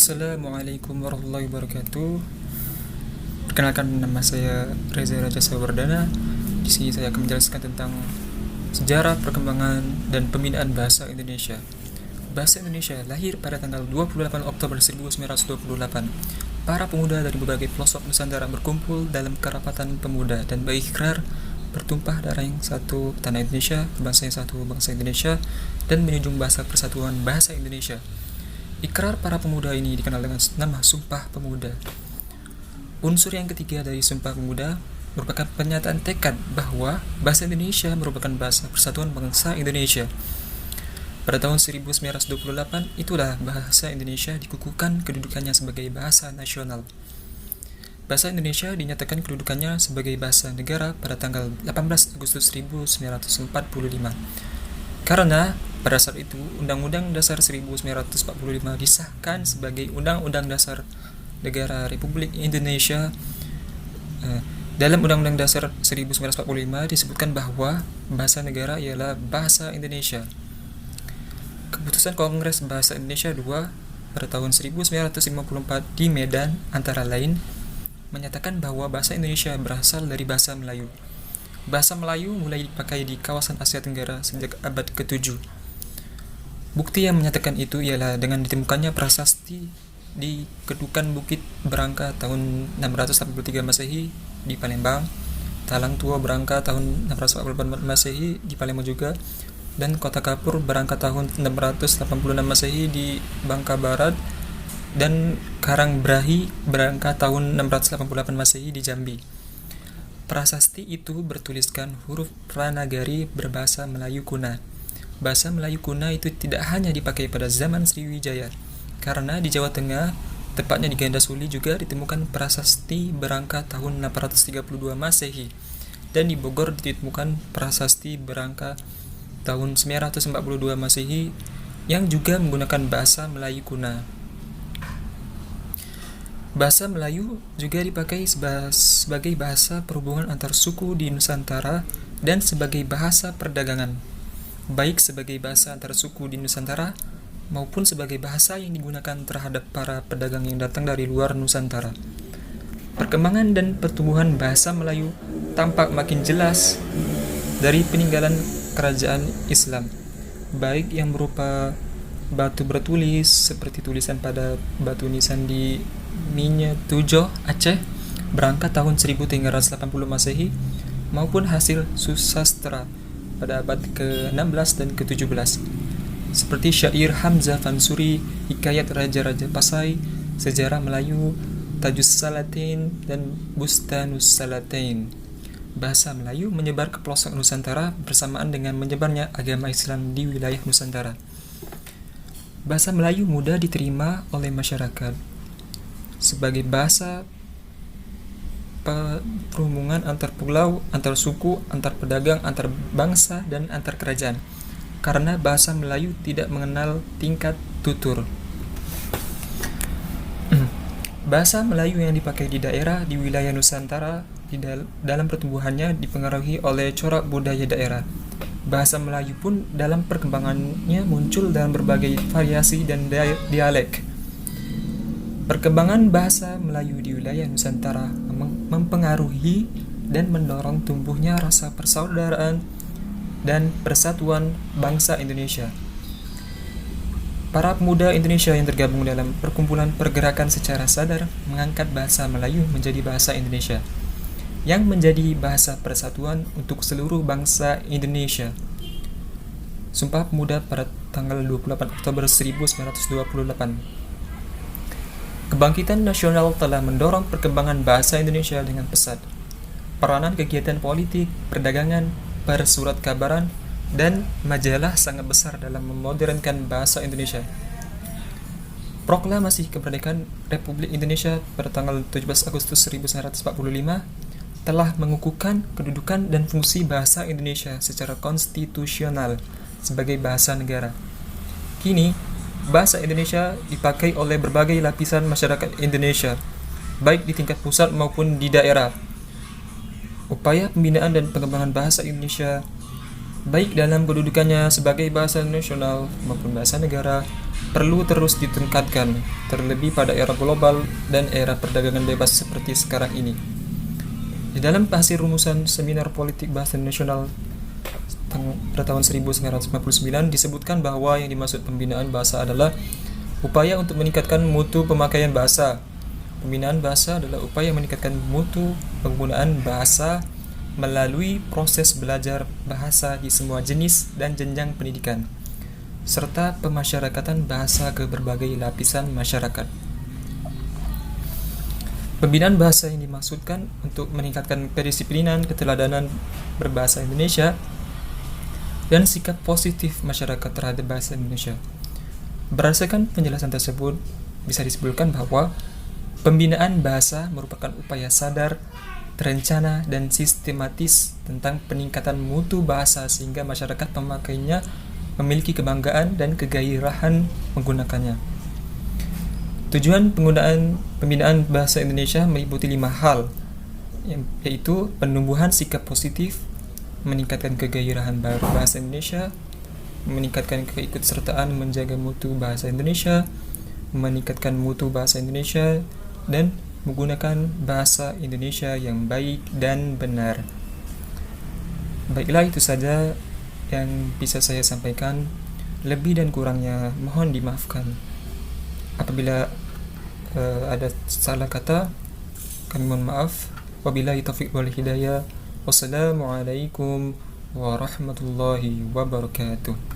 Assalamualaikum warahmatullahi wabarakatuh. Perkenalkan, nama saya Reza Raja Sawardana. Di sini saya akan menjelaskan tentang sejarah, perkembangan, dan pembinaan bahasa Indonesia. Bahasa Indonesia lahir pada tanggal 28 Oktober 1928. Para pemuda dari berbagai pelosok Nusantara berkumpul dalam kerapatan pemuda dan berikrar bertumpah darah yang satu, tanah Indonesia, bangsa yang satu, bangsa Indonesia, dan menjunjung bahasa persatuan bahasa Indonesia. Ikrar para pemuda ini dikenal dengan nama Sumpah Pemuda. Unsur yang ketiga dari Sumpah Pemuda merupakan pernyataan tekad bahwa bahasa Indonesia merupakan bahasa persatuan bangsa Indonesia. Pada tahun 1928, itulah bahasa Indonesia dikukuhkan kedudukannya sebagai bahasa nasional. Bahasa Indonesia dinyatakan kedudukannya sebagai bahasa negara pada tanggal 18 Agustus 1945. Karena pada saat itu, Undang-Undang Dasar 1945 disahkan sebagai Undang-Undang Dasar Negara Republik Indonesia. Dalam Undang-Undang Dasar 1945 disebutkan bahwa bahasa negara ialah bahasa Indonesia. Keputusan Kongres Bahasa Indonesia II pada tahun 1954 di Medan antara lain menyatakan bahwa bahasa Indonesia berasal dari bahasa Melayu. Bahasa Melayu mulai dipakai di kawasan Asia Tenggara sejak abad ke-7. Bukti yang menyatakan itu ialah dengan ditemukannya prasasti di Kedukan Bukit Berangka tahun 683 Masehi di Palembang, Talang Tua Berangka tahun 644 Masehi di Palembang juga, dan Kota Kapur Berangka tahun 686 Masehi di Bangka Barat, dan Karang Brahi Berangka tahun 688 Masehi di Jambi. Prasasti itu bertuliskan huruf Pranagari berbahasa Melayu kuna. Bahasa Melayu kuna itu tidak hanya dipakai pada zaman Sriwijaya, karena di Jawa Tengah, tepatnya di Gandasuli juga ditemukan prasasti Berangka tahun 632 Masehi, dan di Bogor ditemukan prasasti Berangka tahun 942 Masehi yang juga menggunakan bahasa Melayu kuna. Bahasa Melayu juga dipakai sebagai bahasa perhubungan antar suku di Nusantara dan sebagai bahasa perdagangan, baik sebagai bahasa antar suku di Nusantara maupun sebagai bahasa yang digunakan terhadap para pedagang yang datang dari luar Nusantara. Perkembangan dan pertumbuhan bahasa Melayu tampak makin jelas dari peninggalan kerajaan Islam, baik yang berupa batu bertulis seperti tulisan pada batu nisan di Minyak Tujoh, Aceh, Berangka tahun 1380 Masehi, maupun hasil susastra pada abad ke-16 dan ke-17 seperti syair Hamzah Fansuri, Hikayat Raja-Raja Pasai, Sejarah Melayu, Tajus Salatin, dan Bustanus Salatin. Bahasa Melayu menyebar ke pelosok Nusantara bersamaan dengan menyebarnya agama Islam di wilayah Nusantara. Bahasa Melayu mudah diterima oleh masyarakat sebagai bahasa perhubungan antar pulau, antar suku, antar pedagang, antar bangsa, dan antar kerajaan, karena bahasa Melayu tidak mengenal tingkat tutur. Bahasa Melayu yang dipakai di daerah di wilayah Nusantara dalam pertumbuhannya dipengaruhi oleh corak budaya daerah. Bahasa Melayu pun dalam perkembangannya muncul dalam berbagai variasi dan dialek. Perkembangan bahasa Melayu di wilayah Nusantara mempengaruhi dan mendorong tumbuhnya rasa persaudaraan dan persatuan bangsa Indonesia. Para pemuda Indonesia yang tergabung dalam perkumpulan pergerakan secara sadar mengangkat bahasa Melayu menjadi bahasa Indonesia, yang menjadi bahasa persatuan untuk seluruh bangsa Indonesia. Sumpah Pemuda pada tanggal 28 Oktober 1928. Kebangkitan nasional telah mendorong perkembangan bahasa Indonesia dengan pesat. Peranan kegiatan politik, perdagangan, persurat kabaran, dan majalah sangat besar dalam memodernkan bahasa Indonesia. Proklamasi Kemerdekaan Republik Indonesia pada tanggal 17 Agustus 1945 telah mengukuhkan kedudukan dan fungsi bahasa Indonesia secara konstitusional sebagai bahasa negara. Kini, bahasa Indonesia dipakai oleh berbagai lapisan masyarakat Indonesia, baik di tingkat pusat maupun di daerah. Upaya pembinaan dan pengembangan bahasa Indonesia, baik dalam kedudukannya sebagai bahasa nasional maupun bahasa negara, perlu terus ditingkatkan, terlebih pada era global dan era perdagangan bebas seperti sekarang ini. Di dalam hasil rumusan Seminar Politik Bahasa Nasional pada tahun 1959 disebutkan bahwa yang dimaksud pembinaan bahasa adalah upaya untuk meningkatkan mutu pemakaian bahasa. Pembinaan bahasa adalah upaya meningkatkan mutu penggunaan bahasa melalui proses belajar bahasa di semua jenis dan jenjang pendidikan, serta pemasyarakatan bahasa ke berbagai lapisan masyarakat. Pembinaan bahasa yang dimaksudkan untuk meningkatkan kedisiplinan, keteladanan berbahasa Indonesia, dan sikap positif masyarakat terhadap bahasa Indonesia. Berdasarkan penjelasan tersebut, bisa disimpulkan bahwa pembinaan bahasa merupakan upaya sadar, terencana, dan sistematis tentang peningkatan mutu bahasa sehingga masyarakat pemakainya memiliki kebanggaan dan kegairahan menggunakannya. Tujuan pembinaan bahasa Indonesia meliputi 5 hal, yaitu penumbuhan sikap positif, meningkatkan kegairahan bahasa Indonesia, meningkatkan keikutsertaan menjaga mutu bahasa Indonesia, meningkatkan mutu bahasa Indonesia, dan menggunakan bahasa Indonesia yang baik dan benar. Baiklah, itu saja yang bisa saya sampaikan. Lebih dan kurangnya mohon dimaafkan. Apabila ada salah kata, kami mohon maaf. Wabillahi taufiq wal hidayah. Wassalamualaikum warahmatullahi wabarakatuh.